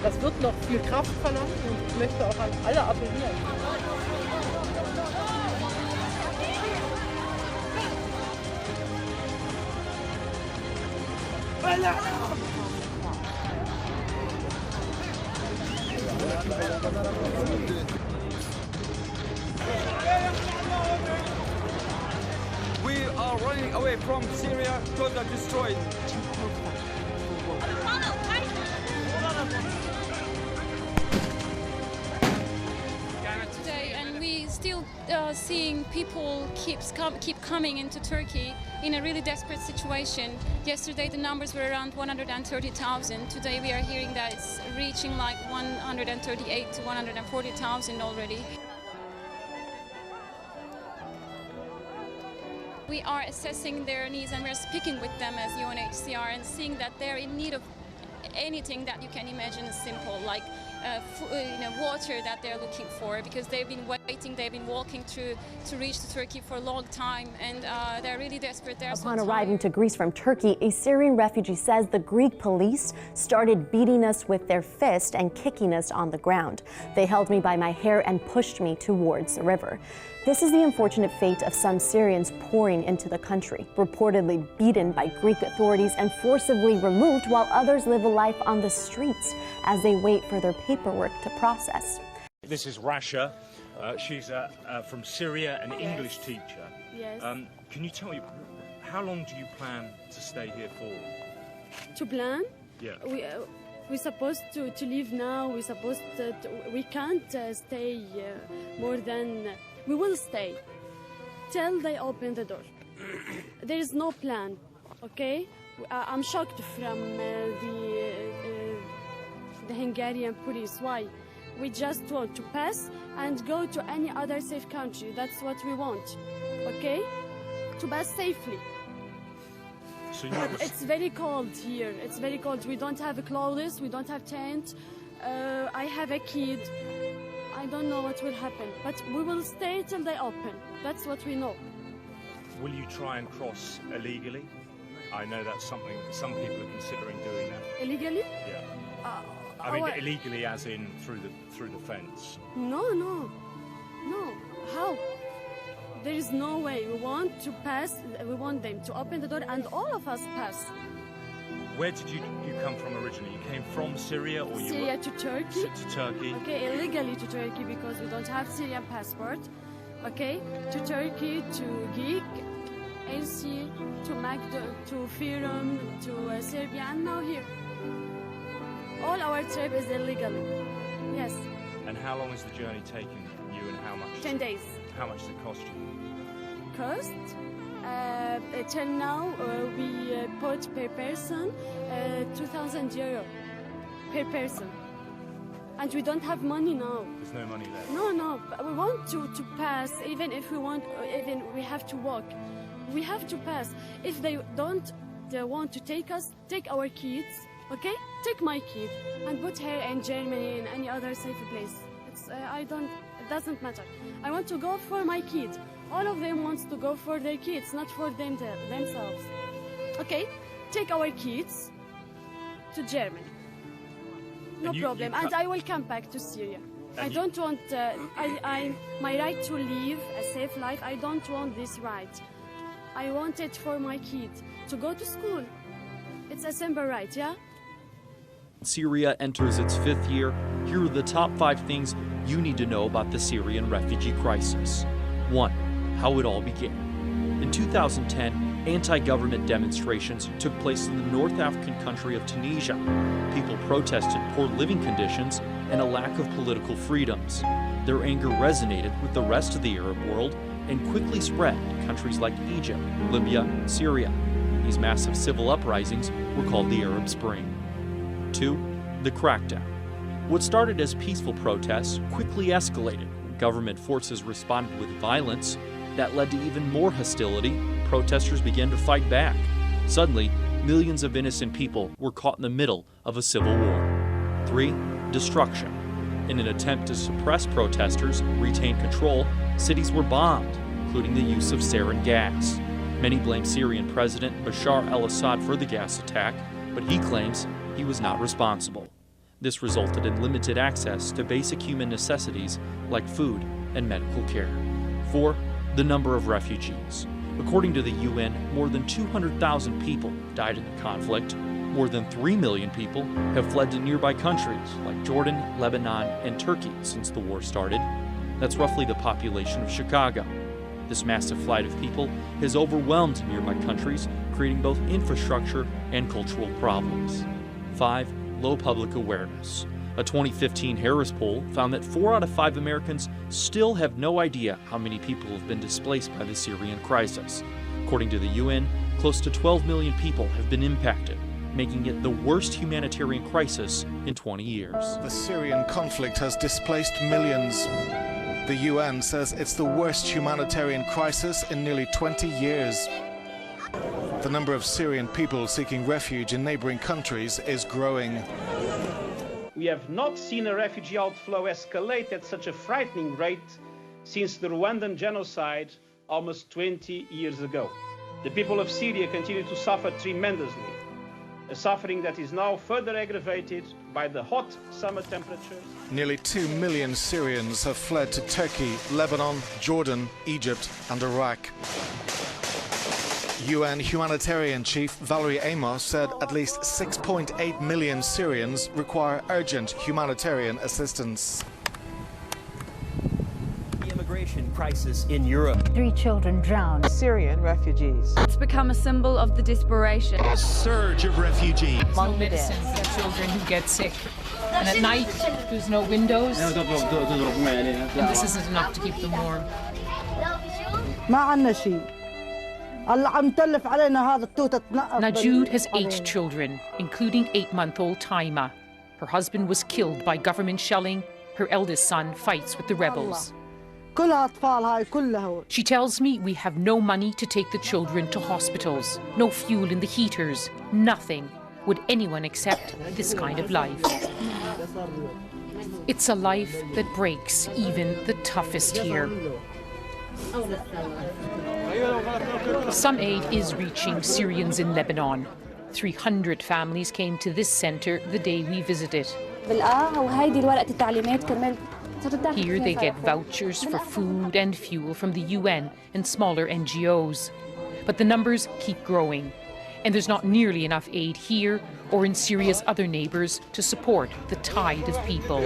Das wird noch viel Kraft verlangen und ich möchte auch an alle appellieren. We are running away from Syria because they're destroyed. Today, and we still seeing people keep coming into Turkey in a really desperate situation. Yesterday the numbers were around 130,000. Today we are hearing that it's reaching like 138 to 140,000 already. We are assessing their needs and we're speaking with them as UNHCR and seeing that they're in need of anything that you can imagine is simple, like water that they're looking for, because they've been waiting, they've been walking to reach to Turkey for a long time, and they're really desperate. Upon arriving to Greece from Turkey, a Syrian refugee says the Greek police started beating us with their fist and kicking us on the ground. They held me by my hair and pushed me towards the river. This is the unfortunate fate of some Syrians pouring into the country, reportedly beaten by Greek authorities and forcibly removed, while others live a life on the streets as they wait for their paperwork to process. This is Rasha. She's from Syria, an English teacher. Yes. Can you tell me, how long do you plan to stay here for? To plan? Yeah. We're supposed to leave now. We can't stay more than. We will stay till they open the door. There is no plan, okay? I'm shocked from the Hungarian police. Why? We just want to pass and go to any other safe country. That's what we want, okay? To pass safely. So it's very cold here. It's very cold. We don't have clothes. We don't have tent. I have a kid. I don't know what will happen, but we will stay till they open. That's what we know. Will you try and cross illegally? I know that's something some people are considering doing that. Illegally? Yeah. I mean, illegally as in through the fence. No. How? There is no way. We want to pass. We want them to open the door, and all of us pass. Where did you come from originally? You came from Syria, or Syria to Turkey? To Turkey. Okay, illegally to Turkey because we don't have Syrian passport. Okay, to Turkey, to Greek, LC, to Firum, to Serbia, and now here. All our trip is illegal. Yes. And how long is the journey taking you, and how much? 10 days. How much does it cost you? Cost? Till now, we put per person 2,000 euro per person. And we don't have money now. There's no money left? No. But we want to pass, even if we want, even we have to walk. We have to pass. If they don't want to take us, take our kids, okay? Take my kid and put her in Germany, in any other safe place. It doesn't matter. I want to go for my kid. All of them wants to go for their kids, not for themselves. Okay, take our kids to Germany. No problem, and I will come back to Syria. I don't want, my right to live a safe life, I don't want this right. I want it for my kid, to go to school. It's a simple right, yeah? Syria enters its 5th year. Here are the top 5 things you need to know about the Syrian refugee crisis. 1. How it all began. In 2010, anti-government demonstrations took place in the North African country of Tunisia. People protested poor living conditions and a lack of political freedoms. Their anger resonated with the rest of the Arab world and quickly spread to countries like Egypt, Libya, and Syria. These massive civil uprisings were called the Arab Spring. 2. The crackdown. What started as peaceful protests quickly escalated. Government forces responded with violence. That led to even more hostility. Protesters began to fight back. Suddenly, millions of innocent people were caught in the middle of a civil war. 3. Destruction. In an attempt to suppress protesters, retain control, cities were bombed, including the use of sarin gas. Many blame Syrian President Bashar al-Assad for the gas attack, but he claims he was not responsible. This resulted in limited access to basic human necessities like food and medical care. 4. The number of refugees. According to the UN, more than 200,000 people died in the conflict. More than 3 million people have fled to nearby countries like Jordan, Lebanon, and Turkey since the war started. That's roughly the population of Chicago. This massive flight of people has overwhelmed nearby countries, creating both infrastructure and cultural problems. 5. Low public awareness. A 2015 Harris poll found that 4 out of 5 Americans still have no idea how many people have been displaced by the Syrian crisis. According to the UN, close to 12 million people have been impacted, making it the worst humanitarian crisis in 20 years. The Syrian conflict has displaced millions. The UN says it's the worst humanitarian crisis in nearly 20 years. The number of Syrian people seeking refuge in neighboring countries is growing. We have not seen a refugee outflow escalate at such a frightening rate since the Rwandan genocide almost 20 years ago. The people of Syria continue to suffer tremendously, a suffering that is now further aggravated by the hot summer temperatures. Nearly 2 million Syrians have fled to Turkey, Lebanon, Jordan, Egypt and Iraq. UN humanitarian chief Valerie Amos said at least 6.8 million Syrians require urgent humanitarian assistance. The immigration crisis in Europe. 3 children drowned. Syrian refugees. It's become a symbol of the desperation. A surge of refugees. No medicines for children who get sick. And at night, there's no windows. And this isn't enough to keep them warm. Najude has 8 children, including 8-month-old Taima. Her husband was killed by government shelling. Her eldest son fights with the rebels. She tells me we have no money to take the children to hospitals, no fuel in the heaters, nothing. Would anyone accept this kind of life? It's a life that breaks even the toughest here. Some aid is reaching Syrians in Lebanon. 300 families came to this center the day we visited. Here they get vouchers for food and fuel from the UN and smaller NGOs. But the numbers keep growing, and there's not nearly enough aid here or in Syria's other neighbors to support the tide of people.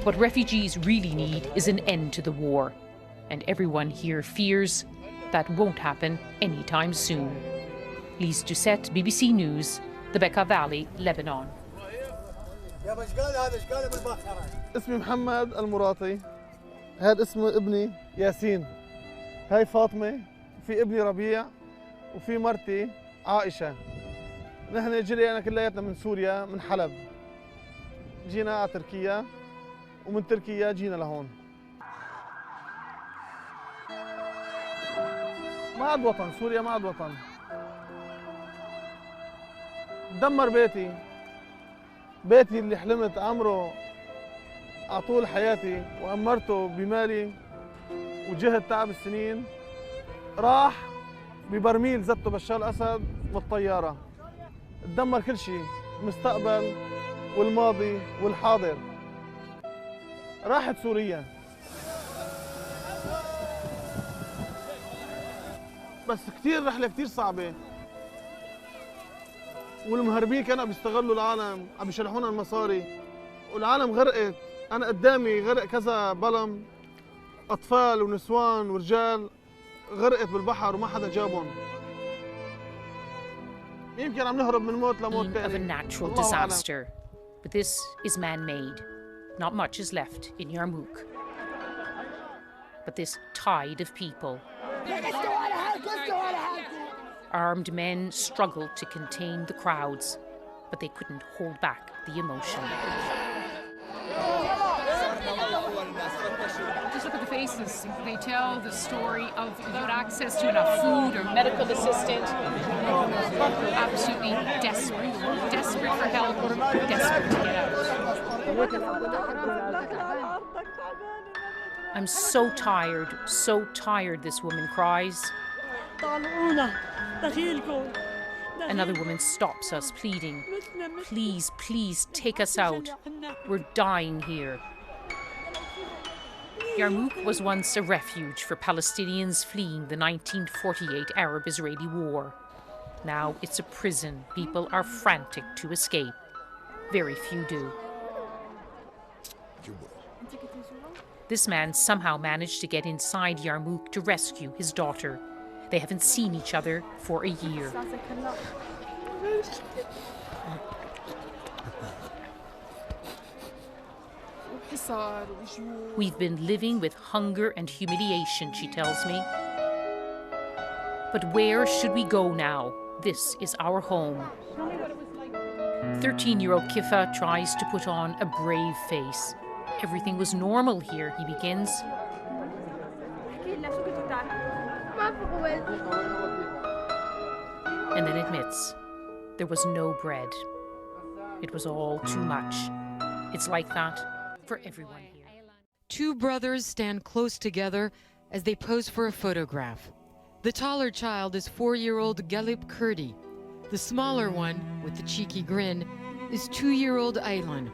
What refugees really need is an end to the war, and everyone here fears that won't happen anytime soon. Lise Doucette, BBC News, the Bekaa Valley, Lebanon. اسمي محمد المراطي. هذا اسم ابني ياسين. هاي فاطمة. في ابني ربيع وفي مرتي عائشة. نحن جرينا كلياتنا من سوريا من حلب. جينا على تركيا ومن تركيا جينا لهون. ما عاد وطن، سوريا ما عاد وطن. دمر بيتي. بيتي اللي حلمت عمره طول حياتي وأمرته بمالي وجهد تعب السنين راح ببرميل زته بشار الأسد والطيارة. تدمر كل شيء، المستقبل والماضي والحاضر. راحت سوريا. بس كتير رحلة كتير صعبة. والمهربين كانوا بيستغلوا العالم، عم بيشلحونا المصاري، والعالم غرقت. أنا قدامي غرق كذا بلم، أطفال ونسوان ورجال غرقت بالبحر وما حدا جابهم. يمكن عم نهرب من موت لموت تاني. Of a natural disaster, but this is man-made. Not much is left in Yarmouk. But this tide of people. Armed men struggled to contain the crowds, but they couldn't hold back the emotion. Just look at the faces. They tell the story of without access to enough food or medical assistance. Absolutely desperate. Desperate for help, desperate to get out. I'm so tired, this woman cries. Another woman stops us, pleading, "Please, please take us out. We're dying here." Yarmouk was once a refuge for Palestinians fleeing the 1948 Arab-Israeli war. Now it's a prison people are frantic to escape. Very few do. This man somehow managed to get inside Yarmouk to rescue his daughter. They haven't seen each other for a year. We've been living with hunger and humiliation, she tells me. But where should we go now? This is our home. 13-year-old Kifa tries to put on a brave face. Everything was normal here, he begins. And then admits there was no bread. It was all too much. It's like that for everyone here. Two brothers stand close together as they pose for a photograph. The taller child is 4-year-old Galib Kurdi. The smaller one, with the cheeky grin, is 2-year-old Aylan,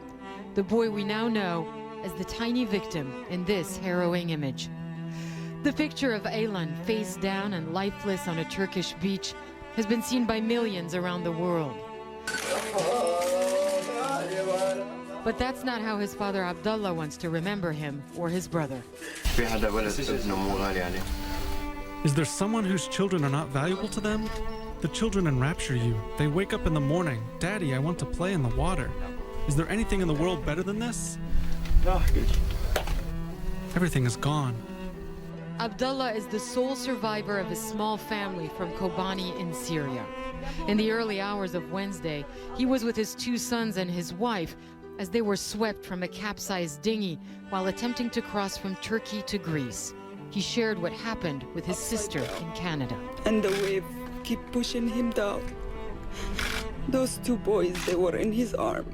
the boy we now know as the tiny victim in this harrowing image. The picture of Aylan face down and lifeless on a Turkish beach has been seen by millions around the world. But that's not how his father Abdullah wants to remember him or his brother. Is there someone whose children are not valuable to them? The children enrapture you. They wake up in the morning. Daddy, I want to play in the water. Is there anything in the world better than this? Everything is gone. Abdullah is the sole survivor of a small family from Kobani in Syria. In the early hours of Wednesday, he was with his 2 sons and his wife as they were swept from a capsized dinghy while attempting to cross from Turkey to Greece. He shared what happened with his sister in Canada. And the wave keep pushing him down. Those 2 boys, they were in his arm.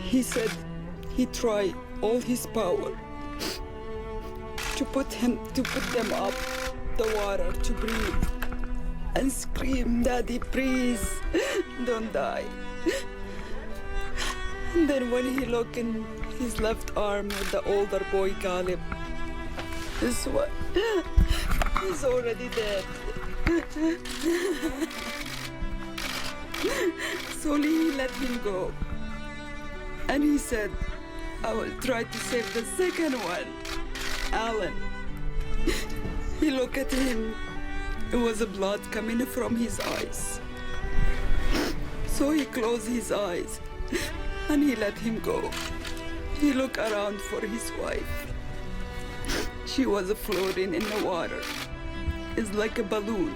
He said he tried all his power to put them up the water to breathe and scream, "Daddy, please, don't die." And then when he looked in his left arm with the older boy, Galib, this one, he's already dead. So he let him go. And he said, "I will try to save the second one, Alan." He looked at him. It was blood coming from his eyes. So he closed his eyes and he let him go. He looked around for his wife. She was floating in the water. It's like a balloon.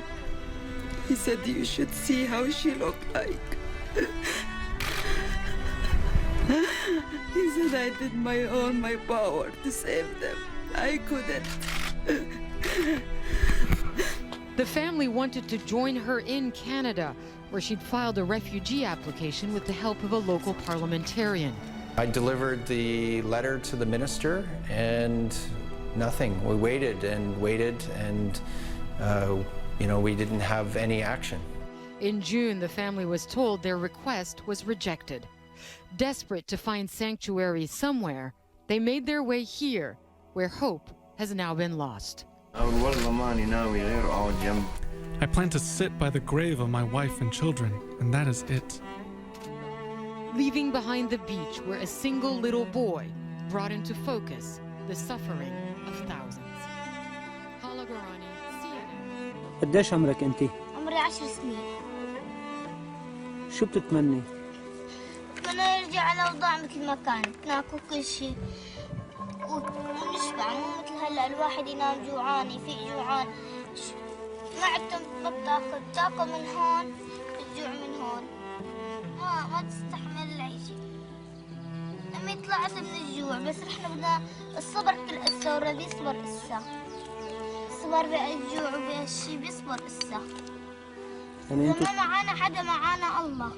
He said, "You should see how she looked like." He said, "I did all my power to save them. I couldn't." The family wanted to join her in Canada, where she'd filed a refugee application with the help of a local parliamentarian. I delivered the letter to the minister and nothing. We waited and waited and, we didn't have any action. In June, the family was told their request was rejected. Desperate to find sanctuary somewhere, they made their way here, where hope has now been lost. I plan to sit by the grave of my wife and children, and that is it. Leaving behind the beach where a single little boy brought into focus the suffering of thousands. قديش عمرك انت؟ عمري 10 سنين. شو بتتمني؟ بتمنى نرجع الأوضاع مثل ما كانت، ناكل كل شيء ونشبع، مو مثل هلا الواحد ينام جوعان، يفيق جوعان. ما بتاكل من هون، بتجوع من هون. ما تستحمل العيشة. أمي طلعت من الجوع، بس نحن بدنا الصبر كل إسا والرب يصبر إسا. الصبر بالجوع وبهالشي بيصبر إسا. يعني ما معانا حدا، معانا الله.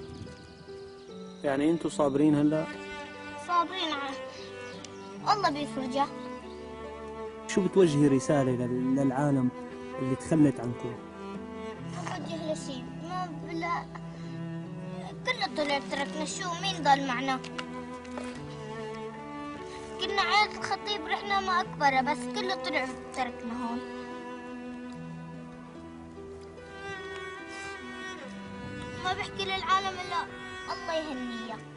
يعني انتوا صابرين هلا؟ صابرين الله بيفرجها. شو بتوجهي رسالة للعالم اللي تخلت عنكم؟ بوجه له شيء، بلا كله طلع تركنا. شو مين ضل معنا؟ كنا عيلة الخطيب رحنا ما أكبره بس كله طلع تركنا هون. ما بحكي للعالم إلا الله يهنيك.